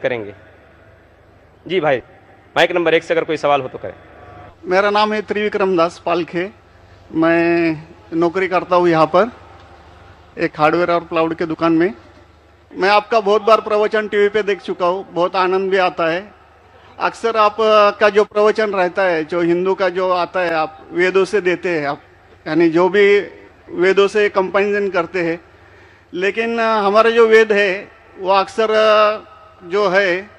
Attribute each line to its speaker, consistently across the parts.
Speaker 1: करेंगे। जी भाई, mic number 1 से अगर कोई सवाल हो तो करें।
Speaker 2: मेरा नाम है त्रिविक्रम दास पालखे। मैं नौकरी करता हूँ यहाँ पर एक हार्डवेयर और प्लाउड के दुकान में। मैं आपका बहुत बार प्रवचन टीवी पे देख चुका हूँ, बहुत आनंद भी आता है। अक्सर आप का जो प्रवचन रहता है, जो हिंदू का जो आता है, आप वेदों से देते हैं, आप यानी जो भी वेदों से कंपेरिजन करते हैं। लेकिन हमारे जो वेद है वो अक्सर जो है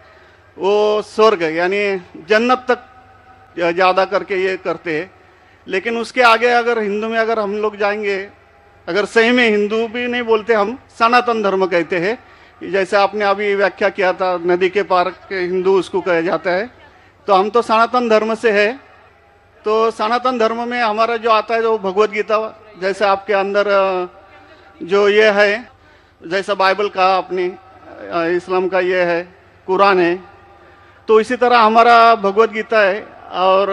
Speaker 2: वो स्वर्ग यानी जन्नत तक ज़्यादा करके ये करते हैं। लेकिन उसके आगे अगर हिंदू में अगर हम लोग जाएंगे, अगर सही में हिंदू भी नहीं बोलते, हम सनातन धर्म कहते हैं। जैसे आपने अभी व्याख्या किया था, नदी के पार के हिंदू उसको कहा जाता है। तो हम तो सनातन धर्म से है। तो सनातन धर्म में हमारा जो आता है जो भगवत गीता, जैसे आपके अंदर जो ये है, जैसा बाइबल का आपने, इस्लाम का ये है, कुरान है, तो इसी तरह हमारा भगवत गीता है। और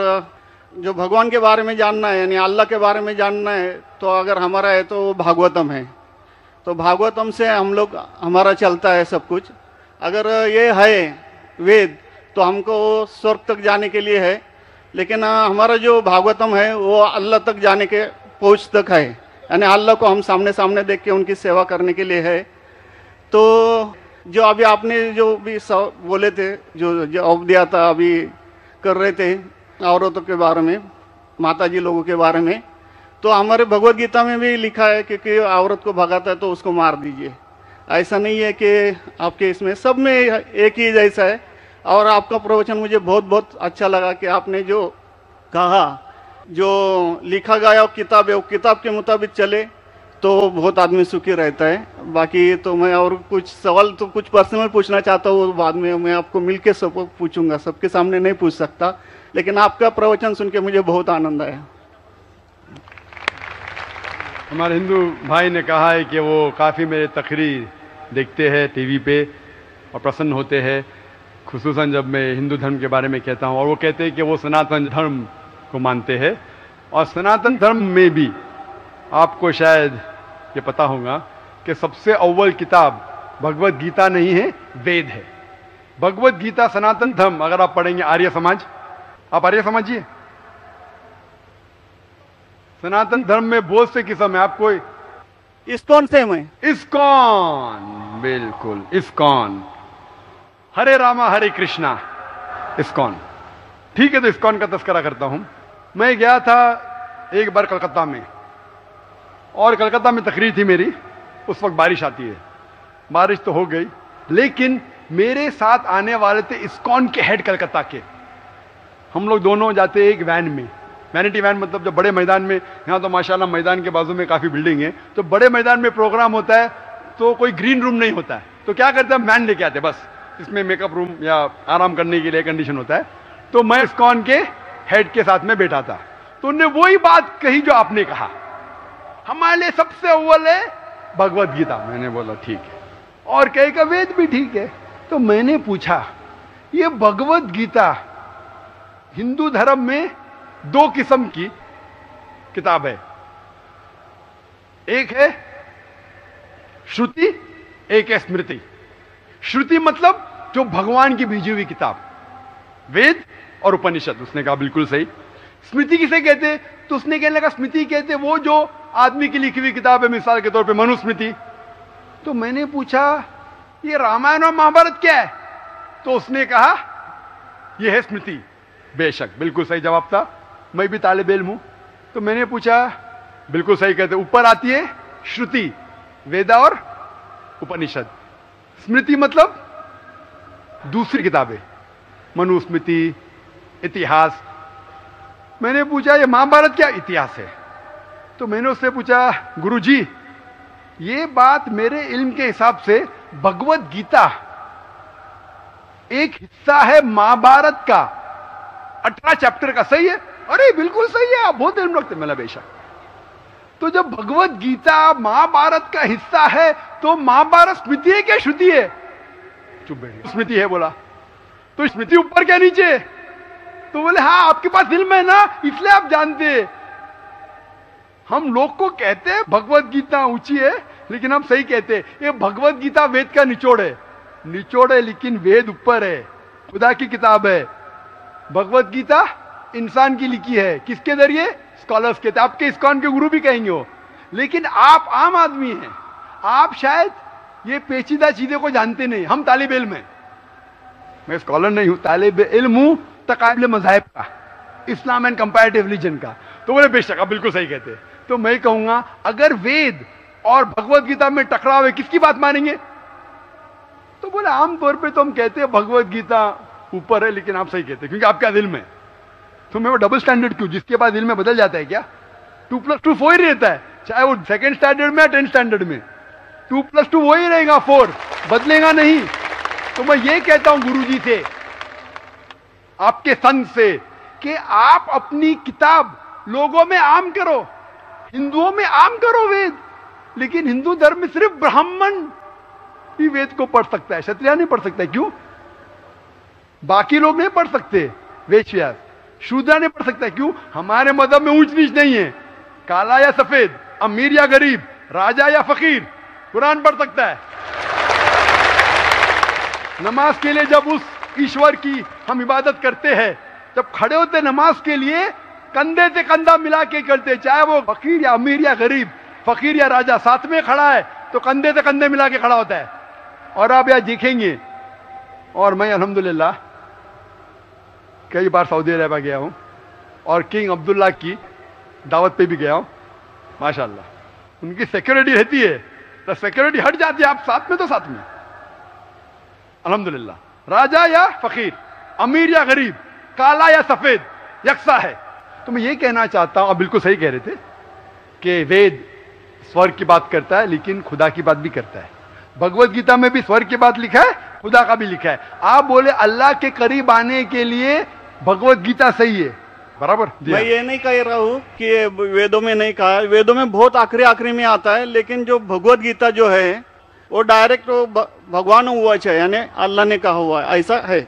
Speaker 2: जो भगवान के बारे में जानना है यानी अल्लाह के बारे में जानना है तो अगर हमारा है तो भागवतम है। तो भागवतम से हम लोग हमारा चलता है सब कुछ। अगर ये है वेद तो हमको स्वर्ग तक जाने के लिए है। लेकिन हमारा जो भागवतम है वो अल्लाह तक जाने के पहुँच तक है, यानी अल्लाह को हम सामने सामने देख के उनकी सेवा करने के लिए है। तो जो अभी आपने जो भी बोले थे, जो जवाब दिया था, अभी कर रहे थे औरतों के बारे में, माता जी लोगों के बारे में, तो हमारे भगवत गीता में भी लिखा है कि औरत को भगाता है तो उसको मार दीजिए। ऐसा नहीं है कि आपके इसमें सब में एक ही जैसा है। और आपका प्रवचन मुझे बहुत बहुत अच्छा लगा कि आपने जो कहा, जो लिखा गया किताब है वो किताब के मुताबिक चले तो बहुत आदमी सुखी रहता है। बाकी तो मैं और कुछ सवाल तो कुछ पर्सनल पूछना चाहता हूँ, बाद में मैं आपको मिलके सब पूछूंगा, सबके सामने नहीं पूछ सकता। लेकिन आपका प्रवचन सुन के मुझे बहुत आनंद आया।
Speaker 3: हमारे हिंदू भाई ने कहा है कि वो काफ़ी मेरे तकरीर देखते हैं टीवी पे और प्रसन्न होते हैं, खुसूसन जब मैं हिंदू धर्म के बारे में कहता हूँ। और वो कहते हैं कि वो सनातन धर्म को मानते हैं। और सनातन धर्म में भी आपको शायद ये पता होगा कि सबसे अव्वल किताब भगवत गीता नहीं है, वेद है। भगवत गीता सनातन धर्म अगर आप पढ़ेंगे, आर्य समाज, आप आर्य समझिए, सनातन धर्म में बहुत से किस्म है। आपको
Speaker 2: इस्कॉन से मैं,
Speaker 3: इस्कॉन, बिल्कुल इस्कॉन, हरे रामा हरे कृष्णा, इस्कॉन, ठीक है। तो इस्कॉन का तस्करा करता हूं। मैं गया था एक बार कलकत्ता में, और कलकत्ता में तकरीर थी मेरी। उस वक्त बारिश आती है, बारिश तो हो गई, लेकिन मेरे साथ आने वाले थे इस्कॉन के हेड कलकत्ता के। हम लोग दोनों जाते एक वैन में, वैनिटी वैन, मतलब जो बड़े मैदान में, यहाँ तो माशाल्लाह मैदान के बाजू में काफ़ी बिल्डिंग है, तो बड़े मैदान में प्रोग्राम होता है तो कोई ग्रीन रूम नहीं होता है, तो क्या करते हैं, वैन लेके आते, बस इसमें मेकअप रूम या आराम करने के लिए कंडीशन होता है। तो मैं इस्कॉन के हेड के साथ में बैठा था, तो उन्होंने वही बात कही जो आपने कहा, हमारे लिए सबसे अव्वल है भगवत गीता। मैंने बोला ठीक है, और कहे का वेद भी ठीक है। तो मैंने पूछा, ये भगवत गीता हिंदू धर्म में दो किस्म की किताब है, एक है श्रुति, एक है स्मृति। श्रुति मतलब जो भगवान की भेजी हुई किताब, वेद और उपनिषद। उसने कहा बिल्कुल सही। स्मृति किसे कहते, तो उसने कहने लगा स्मृति कहते वो जो आदमी की लिखी हुई किताब है, मिसाल के तौर पे मनुस्मृति। तो मैंने पूछा ये रामायण और महाभारत क्या है, तो उसने कहा ये है स्मृति। बेशक बिल्कुल सही जवाब था, मैं भी तालिब इल्म हूं। तो मैंने पूछा, बिल्कुल सही कहते, ऊपर आती है श्रुति, वेदा और उपनिषद। स्मृति मतलब दूसरी किताबें, मनुस्मृति, इतिहास। मैंने पूछा ये महाभारत क्या इतिहास है, तो मैंने उससे पूछा गुरुजी ये बात मेरे इल्म के हिसाब से भगवत गीता एक हिस्सा है महाभारत का, 18 चैप्टर का, सही है? अरे बिल्कुल सही है, आप बहुत इल्म रखते। मैंने बेशक। तो जब भगवत गीता महाभारत का हिस्सा है तो महाभारत स्मृति है क्या श्रुति है? चुप बैठ, स्मृति है बोला। तो स्मृति ऊपर क्या नीचे? तो बोले हाँ आपके पास इल्म है ना, इसलिए आप जानते। हम लोग को कहते हैं भगवत गीता ऊंची है, लेकिन हम सही कहते हैं ये भगवत गीता वेद का निचोड़ है। निचोड़ है, लेकिन वेद ऊपर है, खुदा की किताब है। भगवत गीता इंसान की लिखी है, किसके जरिए? स्कॉलर्स के। आपके इस्कॉन के गुरु भी कहेंगे वो, लेकिन आप आम आदमी हैं, आप शायद ये पेचीदा चीजें को जानते नहीं। हम तालिब इल्म हैं, मैं स्कॉलर नहीं हूं, तालिब इल्म हूं तकाबिल मज़ाहिब का, इस्लाम एंड कंपैरेटिव रिलीजन का। तो बोले बेशक आप बिल्कुल सही कहते हैं। तो मैं कहूंगा अगर वेद और भगवत गीता में टकराव है, किसकी बात मानेंगे? तो बोले आमतौर पे तो हम कहते हैं भगवत गीता ऊपर है, लेकिन आप सही कहते हैं क्योंकि आपके दिल में। तो मैं वो डबल स्टैंडर्ड क्यों? जिसके पास दिल में बदल जाता है क्या? 2+2 4 ही रहता है, चाहे वो सेकंड स्टैंडर्ड में या 10th स्टैंडर्ड में 2+2 वही रहेगा, 4 बदलेगा नहीं। तो मैं ये कहता हूं गुरुजी से, आपके संत से, कि आप अपनी किताब लोगों में आम करो, हिंदुओं में आम करो वेद। लेकिन हिंदू धर्म में सिर्फ ब्राह्मण ही वेद को पढ़ सकता है, क्षत्रिय नहीं पढ़ सकता। क्यों? बाकी लोग नहीं पढ़ सकते, वेद व्यास शूद्र नहीं पढ़ सकता। क्यों? हमारे मजहब में ऊंच नीच नहीं है, काला या सफेद, अमीर या गरीब, राजा या फकीर कुरान पढ़ सकता है। नमाज के लिए जब उस ईश्वर की हम इबादत करते हैं, जब खड़े होते नमाज के लिए, कंधे से कंधा मिला के करते, चाहे वो फकीर या अमीर या गरीब, फकीर या राजा साथ में खड़ा है तो कंधे से कंधे मिला के खड़ा होता है। और आप यहां देखेंगे, और मैं अल्हम्दुलिल्लाह कई बार सऊदी अरब गया हूं और किंग अब्दुल्ला की दावत पे भी गया हूं, माशाल्लाह उनकी सिक्योरिटी रहती है, तो सिक्योरिटी हट जाती है, आप साथ में तो साथ में अल्हम्दुलिल्लाह। राजा या फकीर, अमीर या गरीब, काला या सफेद, यकसा है। तो मैं ये कहना चाहता हूं, आप बिल्कुल सही कह रहे थे कि वेद स्वर्ग की बात करता है, लेकिन खुदा की बात भी करता है। भगवत गीता में भी स्वर्ग की बात लिखा है, खुदा का भी लिखा है। आप बोले अल्लाह के करीब आने के लिए भगवत गीता सही है, बराबर।
Speaker 2: मैं ये नहीं कह रहा हूँ कि ये वेदों में नहीं कहा है, वेदों में बहुत आखिरी में आता है, लेकिन जो भगवत गीता जो है वो डायरेक्ट भगवान हुआ है, यानी अल्लाह ने कहा हुआ है, ऐसा है।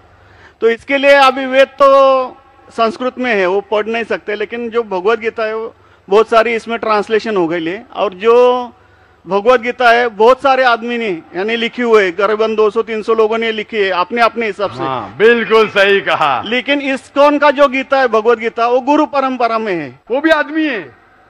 Speaker 2: तो इसके लिए अभी वेद तो संस्कृत में है, वो पढ़ नहीं सकते, लेकिन जो भगवत गीता है वो बहुत सारी इसमें ट्रांसलेशन हो गई है। और जो भगवत गीता है बहुत सारे आदमी ने यानी लिखी हुई है, करीबन 200-300 लोगों ने लिखी है अपने अपने हिसाब से।
Speaker 3: हाँ, बिल्कुल सही कहा।
Speaker 2: लेकिन इस्कॉन का जो गीता है, भगवत गीता, वो गुरु परंपरा में है,
Speaker 3: वो भी आदमी है,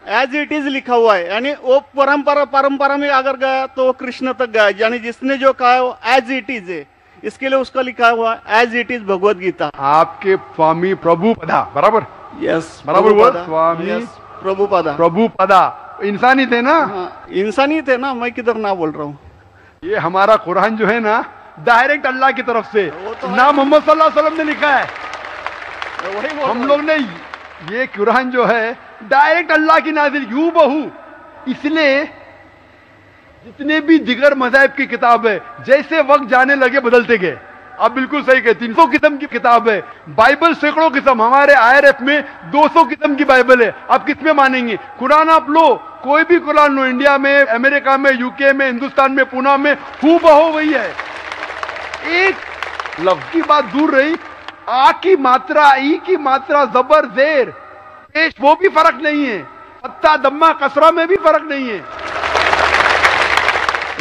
Speaker 2: एज इट इज लिखा हुआ है। यानी वो परंपरा में अगर गया तो कृष्ण तक गया, यानी जिसने जो कहा है वो एज इट इज है, इसके लिए उसका लिखा हुआ as it is Bhagavad Gita.
Speaker 3: आपके स्वामी प्रभुपदा, बराबर?
Speaker 2: यस,
Speaker 3: बराबर हुआ, स्वामी प्रभुपदा इंसानी थे ना?
Speaker 2: हाँ, इंसानी थे ना, मैं किधर ना बोल रहा हूँ।
Speaker 3: ये हमारा कुरान जो है ना, डायरेक्ट अल्लाह की तरफ से
Speaker 2: तो
Speaker 3: ना मोहम्मद सल्लल्लाहु अलैहि वसल्लम ने लिखा है।
Speaker 2: वही
Speaker 3: हम लोग ने ये कुरान जो है डायरेक्ट अल्लाह की नाज़िल यूं बहू। इसलिए जितने भी दिगर मज़ाहिब की किताब है, जैसे वक्त जाने लगे बदलते गए। आप बिल्कुल सही कहते, 300 किस्म की किताब है, बाइबल सैकड़ों किस्म, हमारे IRF में 200 किस्म की बाइबल है। आप किस में मानेंगे? कुरान आप लो, कोई भी कुरान लो, इंडिया में, अमेरिका में, यूके में, हिंदुस्तान में, पूना में, हूबहू वही है। एक लफ्ज की बात दूर रही, आ की मात्रा, ई की मात्रा, जबर जेर पेश, वो भी फर्क नहीं है, फत्ता दम्मा कसरा में भी फर्क नहीं है।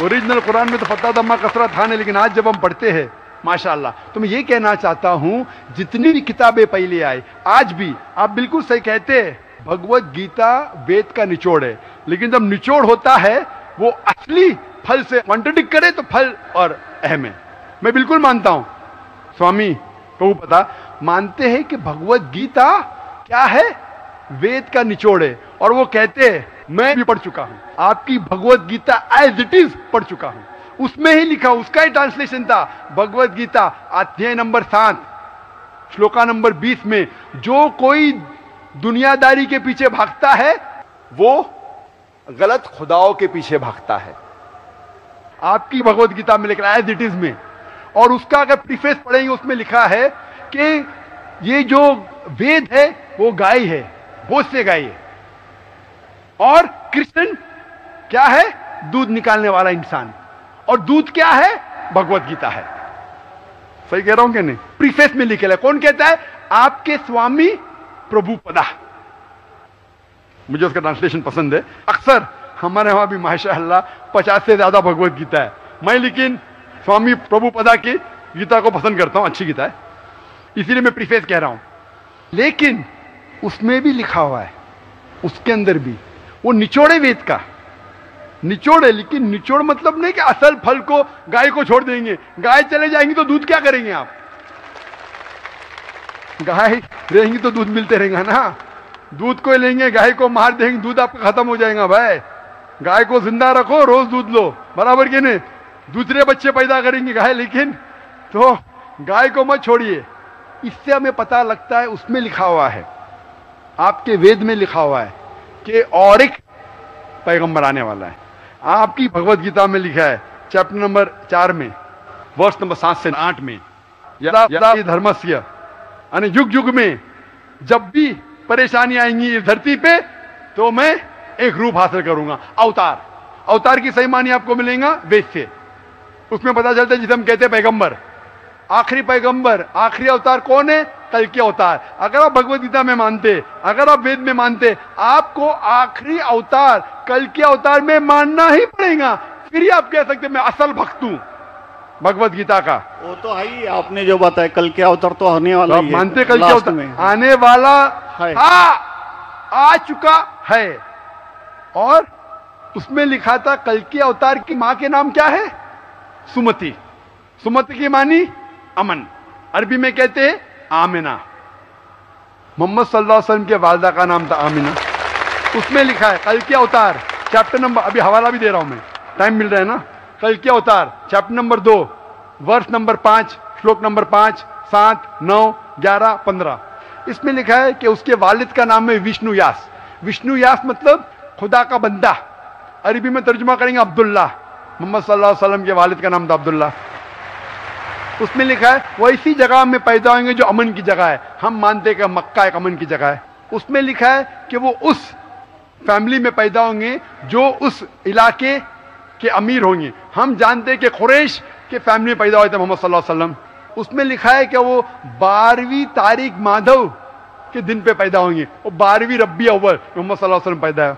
Speaker 3: ओरिजिनल कुरान में तो फत्ता दम्मा कसरा था नहीं, लेकिन आज जब हम पढ़ते हैं माशाअल्लाह। तो मैं ये कहना चाहता हूं, जितनी भी किताबें पहले आई, आज भी आप बिल्कुल सही कहते हैं, भगवत गीता वेद का निचोड़ है। लेकिन जब निचोड़ होता है वो असली फल से कॉन्ट्रडिक्ट करे तो फल और अहम है। मैं बिल्कुल मानता हूं, स्वामी प्रभुपदा मानते हैं कि भगवत गीता क्या है? वेद का निचोड़ है। और वो कहते हैं, मैं भी पढ़ चुका हूं, आपकी Bhagavad Gita as it is पढ़ चुका हूं, उसमें ही लिखा, उसका ही ट्रांसलेशन था। भगवत गीता अध्याय नंबर 7 श्लोका नंबर 20 में, जो कोई दुनियादारी के पीछे भागता है वो गलत खुदाओं के पीछे भागता है। आपकी भगवत गीता में लिखा एज इट इज में, और उसका अगर प्रीफेस पढ़ेंगे उसमें लिखा है कि ये जो वेद है वो गाय है, भोज से गाय है, और कृष्ण क्या है? दूध निकालने वाला इंसान, और दूध क्या है? भगवत गीता है। सही कह रहा हूं कि नहीं? प्रीफेस में लिखे है। कौन कहता है? आपके स्वामी प्रभुपदा। मुझे उसका ट्रांसलेशन पसंद है। अक्सर हमारे वहां भी माशाअल्लाह 50 से ज्यादा भगवत गीता है। मैं लेकिन स्वामी प्रभुपदा की गीता को पसंद करता हूं, अच्छी गीता है, इसीलिए मैं प्रीफेस कह रहा हूं। लेकिन उसमें भी लिखा हुआ है, उसके अंदर भी वो निचोड़े वेद का निचोड़ है, लेकिन निचोड़ मतलब नहीं कि असल फल को गाय को छोड़ देंगे। गाय चले जाएंगी तो दूध क्या करेंगे आप? गाय रहेंगी तो दूध मिलते रहेगा ना। दूध को लेंगे, गाय को मार देंगे, दूध आपका खत्म हो जाएगा भाई। गाय को जिंदा रखो, रोज दूध लो, बराबर के नहीं? दूसरे बच्चे पैदा करेंगे गाय, लेकिन तो गाय को मत छोड़िए। इससे हमें पता लगता है, उसमें लिखा हुआ है, आपके वेद में लिखा हुआ है कि और एक पैगंबर आने वाला है। आपकी भगवत गीता में लिखा है चैप्टर नंबर 4 में वर्ष नंबर 7 से 8 में, यदा धर्मस्य, यानी युग युग में जब भी परेशानी आएंगी इस धरती पे तो मैं एक रूप हासिल करूंगा, अवतार। अवतार की सही मानी आपको मिलेगा वेद से। उसमें पता चलता है जिसे हम कहते हैं पैगंबर, आखिरी पैगंबर, आखिरी अवतार कौन है? कल के अवतार। अगर आप भगवत गीता में मानते, अगर आप वेद में मानते, आपको आखिरी अवतार कल के अवतार में मानना ही पड़ेगा, फिर ही आप कह सकते मैं असल भक्त हूं भगवत गीता का।
Speaker 2: वो तो है ही, आपने जो बताया कल के अवतार तो आने वाला
Speaker 3: तो
Speaker 2: ही है,
Speaker 3: मानते कल के
Speaker 2: लास्ट
Speaker 3: अवतार
Speaker 2: में
Speaker 3: आने वाला
Speaker 2: है।
Speaker 3: आ चुका है। और उसमें लिखा था कल के अवतार की मां के नाम क्या है? सुमति। सुमति की मानी अमन, अरबी में कहते हैं आमिना। मोहम्मद सल्लल्लाहु अलैहि वसल्लम के वालदा का नाम था आमिना। उसमें लिखा है कल के अवतार, चैप्टर नंबर, अभी हवाला भी दे रहा हूं मैं, टाइम मिल रहा है ना। कल के अवतार चैप्टर नंबर 2 वर्ष नंबर 5 श्लोक नंबर 5, 7, 9, 11, 15। इसमें लिखा है कि उसके वालिद का नाम है विष्णु यास। विष्णु यास मतलब खुदा का बंदा, अरबी में तर्जुमा करेंगे अब्दुल्ला। मोहम्मद सल्लल्लाहु अलैहि वसल्लम के वालिद का नाम था अब्दुल्ला। उसमें लिखा है वो इसी जगह में पैदा होंगे जो अमन की जगह है। हम मानते हैं कि मक्का एक अमन की जगह है। उसमें लिखा है कि वो उस फैमिली में पैदा होंगे जो उस इलाके के अमीर होंगे। हम जानते हैं कि कुरैश के फैमिली में पैदा हुए थे मोहम्मद सल्लल्लाहु अलैहि वसल्लम। उसमें लिखा है कि वो 12वीं तारीख माधव के दिन पे पैदा होंगे, वो 12वीं रब्बी अव्वल मोहम्मद सल्लल्लाहु अलैहि वसल्लम पैदा है।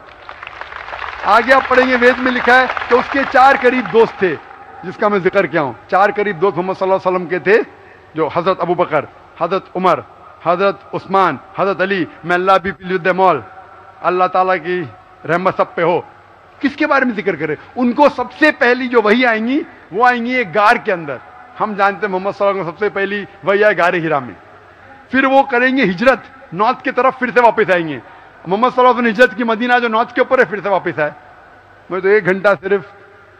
Speaker 3: आगे आप पढ़ेंगे, वेद में लिखा है कि उसके 4 करीब दोस्त थे, जिसका मैं जिक्र किया हूं। 4 करीब दोस्त मोहम्मद सल्लल्लाहु अलैहि वसल्लम के थे, जो हजरत अबू बकर, हजरत उमर, हजरत उस्मान, हजरत अली। मैं अल्लाह भी मौल, अल्लाह ताला की रहमत सब पे हो। किसके बारे में जिक्र करें? उनको सबसे पहली जो वही आएंगी वो आएंगी एक गार के अंदर। हम जानते हैं मोहम्मद सल्लल्लाहु अलैहि वसल्लम सबसे पहली वही आए गारे हिरा में। फिर वो करेंगे हिजरत, नॉर्थ की तरफ फिर से वापस आएंगे। मोहम्मद सल्लल्लाहु अलैहि वसल्लम हिजरत की मदीना जो नॉर्थ के ऊपर है, फिर से वापस आए। मैं तो 1 घंटा सिर्फ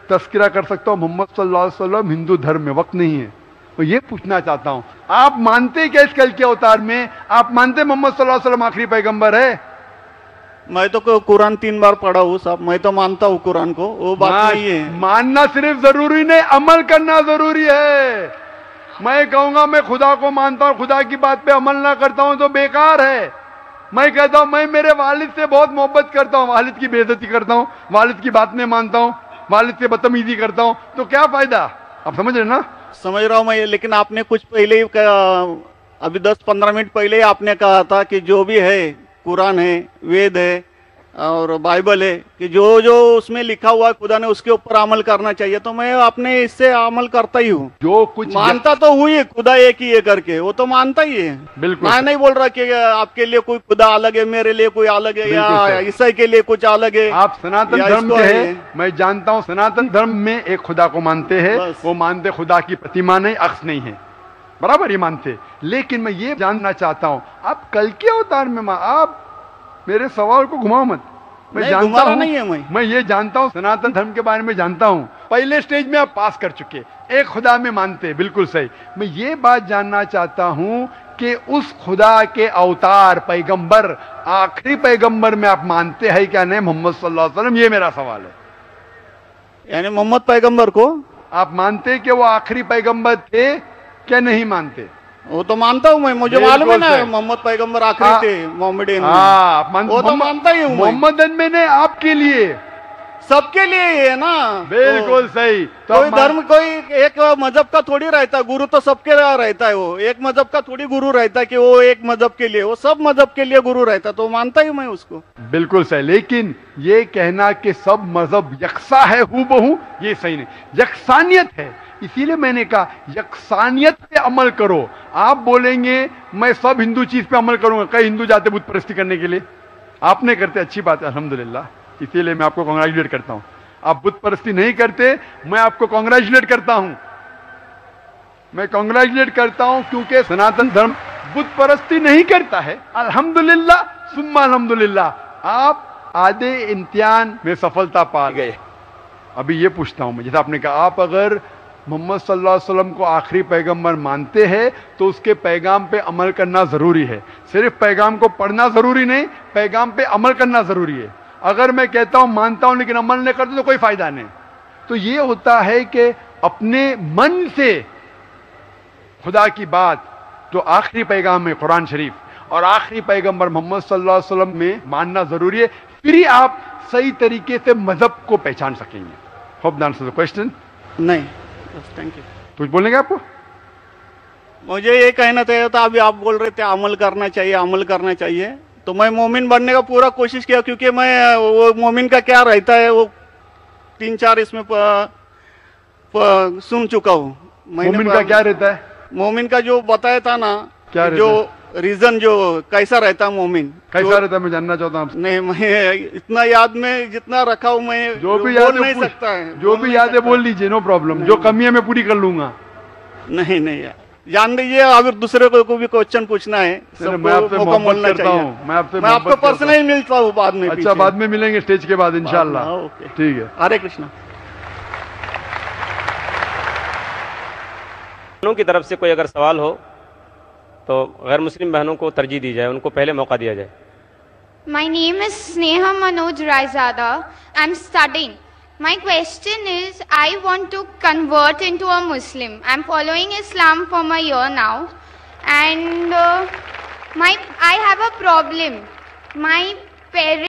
Speaker 3: तस्करा कर सकता हूं मोहम्मद सल्लल्लाहु अलैहि वसल्लम हिंदू धर्म में, वक्त नहीं है। तो ये पूछना चाहता हूं, आप मानते क्या इस कल के अवतार में? आप मानते मोहम्मद सल्लल्लाहु अलैहि वसल्लम आखिरी पैगंबर है?
Speaker 2: मैं तो कुरान 3 बार पढ़ा हूँ साहब, मैं तो मानता हूँ कुरान को, वो बात नहीं है।
Speaker 3: मानना सिर्फ जरूरी नहीं, अमल करना जरूरी है। मैं कहूंगा मैं खुदा को मानता हूं, खुदा की बात पे अमल ना करता हूं तो बेकार है। मैं कहता हूं मैं मेरे वालिद से बहुत मोहब्बत करता हूं, वालिद की बेइज्जती करता हूं, वालिद की बात नहीं मानता हूं, वालिद से बदतमीजी करता हूं, तो क्या फायदा? आप समझ रहे ना?
Speaker 2: समझ रहा हूँ मैं, लेकिन आपने कुछ पहले ही अभी 10-15 मिनट पहले ही आपने कहा था कि जो भी है, कुरान है, वेद है और बाइबल है, कि जो जो उसमें लिखा हुआ है खुदा ने उसके ऊपर अमल करना चाहिए। तो मैं अपने इससे अमल करता ही हूँ।
Speaker 3: जो कुछ
Speaker 2: मानता तो हुई खुदा एक ही है करके, वो तो मानता ही है।
Speaker 3: बिल्कुल,
Speaker 2: मैं नहीं बोल रहा कि आपके लिए कोई खुदा अलग है, मेरे लिए कोई अलग है, या ईसाई के लिए कुछ अलग है।
Speaker 3: आप सनातन धर्म के हैं, मैं जानता हूँ सनातन धर्म में एक खुदा को मानते हैं। वो मानते खुदा की प्रतिमा नहीं, अक्स नहीं है, बराबर ये मानते। लेकिन मैं ये जानना चाहता हूँ, आप कल के अवतार में आप मेरे सवाल को घुमाओ मत। मैं जानता हूं,
Speaker 2: नहीं है मैं
Speaker 3: ये जानता हूं, सनातन धर्म के बारे में जानता हूं। पहले स्टेज में आप पास कर चुके, एक खुदा में मानते, बिल्कुल सही। मैं ये बात जानना चाहता हूं कि उस खुदा के अवतार पैगंबर, आखिरी पैगंबर में आप मानते हैं क्या नहीं मोहम्मद सल्लल्लाहु अलैहि वसल्लम? ये मेरा सवाल है।
Speaker 2: यानी मोहम्मद पैगंबर को आप
Speaker 3: मानते कि वो आखिरी पैगंबर थे क्या नहीं मानते?
Speaker 2: वो तो मानता हूँ मैं, मुझे मालूम है ना मोहम्मद पैगंबर आखिरी थे मोहम्मदन में। वो तो मानता ही हूँ।
Speaker 3: मोहम्मदन में ने आपके लिए,
Speaker 2: सबके लिए है ना।
Speaker 3: बिल्कुल सही।
Speaker 2: तो कोई धर्म, कोई एक मजहब का थोड़ी रहता है गुरु, तो सबके रहता है। वो एक मजहब का थोड़ी गुरु रहता है कि वो एक मजहब के लिए, वो सब मजहब के लिए गुरु रहता है। तो मानता ही मैं उसको।
Speaker 3: बिल्कुल सही। लेकिन ये कहना कि सब मजहब यकसा है हूबहू, ये सही नहीं। यकसानियत है, इसीलिए मैंने कहा यकसानियत पे अमल करो। आप बोलेंगे मैं सब हिंदू चीज पे अमल करूंगा, कई हिंदू जाते बुत परस्ती करने के लिए, आप नहीं करते, अच्छी बात है अल्हम्दुलिल्लाह, इसीलिए मैं आपको कांग्रेचुलेट करता हूं। आप बुत परस्ती नहीं करते, मैं आपको कांग्रेचुलेट करता हूं, मैं कांग्रेचुलेट करता हूं, क्योंकि सनातन धर्म बुत परस्ती नहीं करता है। अल्हम्दुलिल्लाह सुम्मा अल्हम्दुलिल्लाह आप आधे इम्तिहान में सफलता पा गए। अभी ये पूछता हूं मैं, जैसे आपने कहा आप अगर मोहम्मद सल्लल्लाहु अलैहि वसल्लम को आखिरी पैगंबर मानते हैं तो उसके पैगाम पे अमल करना जरूरी है। सिर्फ पैगाम को पढ़ना जरूरी नहीं, पैगाम पे अमल करना जरूरी है। अगर मैं कहता हूं मानता हूं लेकिन अमल नहीं करता तो कोई फायदा नहीं। तो ये होता है कि अपने मन से खुदा की बात जो आखिरी पैगाम है कुरान शरीफ और आखिरी पैगंबर मोहम्मद सल्लल्लाहु अलैहि वसल्लम में मानना जरूरी है, फिर ही आप सही तरीके से मजहब को पहचान सकेंगे। Hope that answers the question.
Speaker 2: नहीं, थैंक यू।
Speaker 3: कुछ बोलेंगे आपको?
Speaker 2: मुझे ये कहना चाहिए था, अभी आप बोल रहे थे अमल करना चाहिए, अमल करना चाहिए, तो मैं मोमिन बनने का पूरा कोशिश किया, क्योंकि मैं वो मोमिन का क्या रहता है वो 3-4 इसमें सुन चुका हूँ।
Speaker 3: मोमिन का क्या रहता है?
Speaker 2: मोमिन का जो बताया था ना,
Speaker 3: क्या
Speaker 2: जो रीजन जो कैसा रहता है मोमिन,
Speaker 3: कैसा रहता है मैं जानना चाहता हूँ।
Speaker 2: नहीं, मैं इतना याद में जितना रखा हूँ मैं
Speaker 3: जो भी याद
Speaker 2: नहीं सकता है,
Speaker 3: जो भी याद है बोल लीजिए, नो प्रॉब्लम। जो कमी है मैं पूरी कर लूंगा।
Speaker 2: नहीं नहीं जान दीजिए, अगर दूसरे को भी क्वेश्चन पूछना है
Speaker 3: मैं आपसे मोहब्बत करता हूँ, मैं आपको
Speaker 2: पर्सनली मिलता हूँ बाद में।
Speaker 3: अच्छा, बाद में मिलेंगे स्टेज के बाद इंशाल्लाह। ठीक है,
Speaker 2: हरे कृष्णा।
Speaker 1: बहनों की तरफ से कोई अगर सवाल हो तो गैर मुस्लिम बहनों को तरजीह दी जाए, उनको पहले मौका दिया जाए।
Speaker 4: My name is Sneha Manoj Raizada. I'm studying. My question is, I want to convert into a Muslim. I'm following Islam for a year now, and I have a problem. My parents